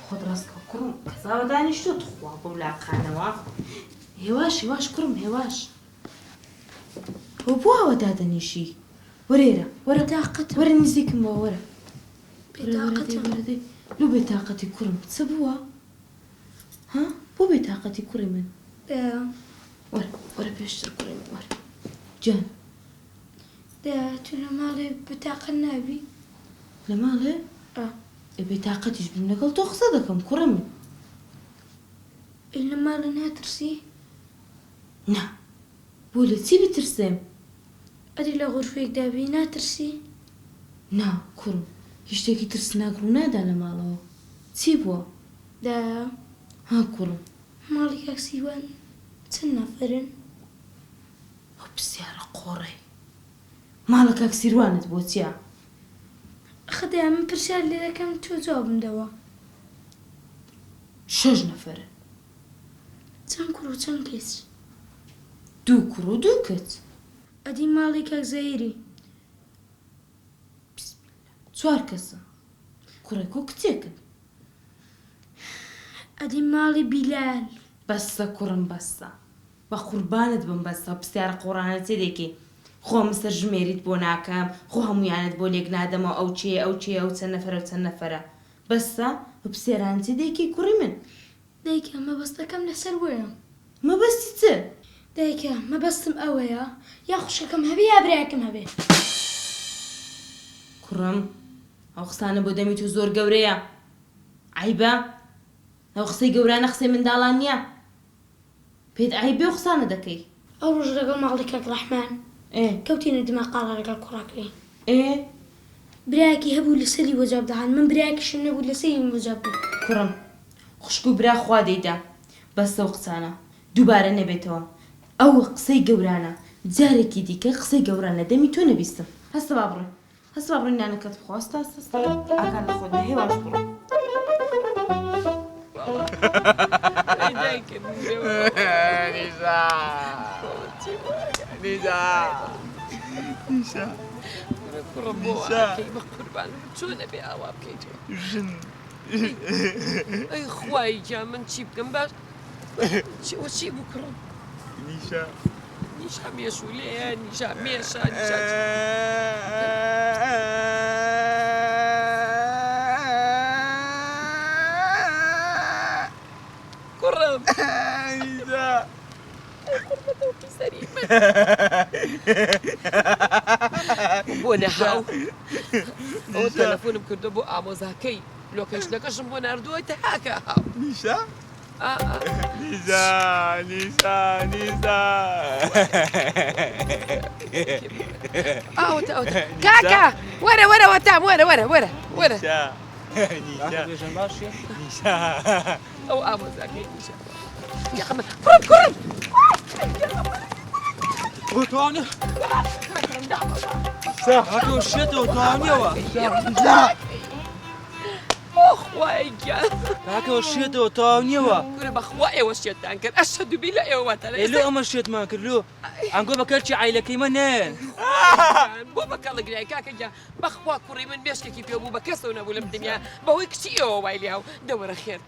خۆت ڕاستکە کوڕم کەساوە دانیشتۆ تخوا بۆ لاقانەوە هێواش هێواش کوڕم هێواش بۆ ئەوە دادەنیشی وەرێرە وەرە تاقەت وەرە نزیکم بۆ وەرە لۆ بێتاقەتی کوڕم چ بووە ها بۆ بێتاقەتی کوڕی من وەرە پێشتر کوڕی من وەرە جان تو لە ماڵێ بتاقەت نابی لە ماڵێ بێتاقەتیش بم لەگەڵ تۆ قسە دەکەم کوڕە من لە ماڵە ناترسی نا بۆ لە چی بترسێم ئەدی لە غورفێک دابی ناترسی نا کوڕم هیچ شتێکی ترسناک ڕوو نادا لە ماڵەوە چی بووە دایە ها کوڕم ماڵی کاک سیوان چەند نەفەرن ئەو پرسیارە قۆڕی ماڵە کاک سیروانت بۆ چییە خدای من پرسیار لێ دەکەم تۆ جوابم دەوە 6 نەفەرن چەند کوڕ و چەند کەس 2 کوڕ و 2 کەچ ئەدی ماڵی کاک زەیری 4 کەسە کوڕێک و کچێکن ئەدی ماڵی بیلال بەسە کوڕم بەسە بە قوربانت بم بەسە پرسیارە قۆڕانە چێ دێکی خۆم سەر ژمێریت بۆ ناکەم خۆ هەمویانت بۆ لێک نادەمەوە ئەو چێ ئەو چێ ئەو چەند نەفەرە و چەند نەفەرە بەسە بە پرسیاران چێ دێکی کوڕی من دایکە مەبەستەکەم لەسەر وەیە مەبەستی چ دایکە مەبەستم ئەوەیە یا خوشەکەم هەبێ یا برایەکەم هەبێ کوڕم ئەو قسانە بۆ دەمی تو زۆر گەورەیە عیبە ئەو قسەی گەورانە قسەی منداڵان نییە پێت عیبێ و قسانە دەکەی ئەو ڕۆژ لەگەڵ ماڵی کاک ڕەحمان کەوتینە دماقاڵە لەگەڵ کوڕاکەی برایەکی هەبوو لەسەری وەجاب دەهان من برایەکیشم نەبوو لەسەری وەجاب بوو کوڕم خوشک و برا خوا دەیدا بەسە و قسانە دووبارە نەبێتەوە ئەو قسەی گەورانە جارێکی دیکە قسەی گەورانە دەمی تۆ نەبیستم هەستە با بڕۆین هەستە با بڕۆین نانەکەت بخواستە هەستە ئاکار لە خۆت هێواش بڕۆ نیشا کوڕم بۆ ئاکەی بە قوربان چۆنە بێ ئاوا بکەیت ئەی خوای گیان من چی بکەم باش چی بوو کوڕم نیشا نیشا مێشولەیە نیشا مێشە نیشا کوڕم نیشا بۆ نەهاو ئەو تەلەفۆنم کردو بۆ ئامۆزاکەی لۆکەیشنەکەشم بۆ ناردووە تەهاکە هاو نیشا نیشا نیشا نیشا ئاوتە کاکە وەرە وەرە وەتام وەرە وەرە وەرە وەرە نیشا ئەو ئامۆزاکەی نیشا یاخەمە کوڕم کوڕم وتواني هاتو الشتا وتوانيوا خوای گیان هاكو الشتا وتوانيوا کوڕ بەخوای ئێوە شێتان کرد ئەشهەدو بیلا ئێوە واتەلە لو اما الشت ما كرلو عنقو بكرتي عائلكي منين بۆ بەکەڵە گرای کاکە گیان بەخوا کوڕی من مێشکێکی پێ بوو بە کەسەوە نەبوو لەم دنیا بەهۆی کچی ئێوە وای لێاو دەوەرە خێر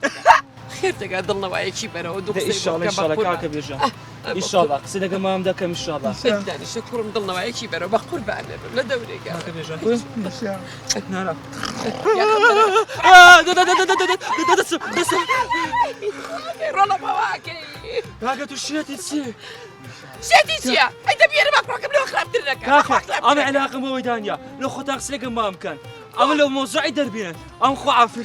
دەگا دڵنەوەیەکی بەرەوە دوو ان شاء الله ان شاء الله كاكا بيرجع ان شاء الله قصيدك ما مدكم ان شاء الله دانیشە کوڕم دڵنەوەیەکی بەرەوە بە قوربان لە دەورێکە كاكا بيرجع نیشا نعم ڕۆڵە بەواکەی كاكا تو الشتا تسي شێتی چییە؟ ئەی دەبیێرە باکڕۆکەم لەوە خراپتر دەکە كاكا انا علاقه مو دانيا لو خطاك سلك ما امكن اما لو موضوعي دربينا ام خو عافر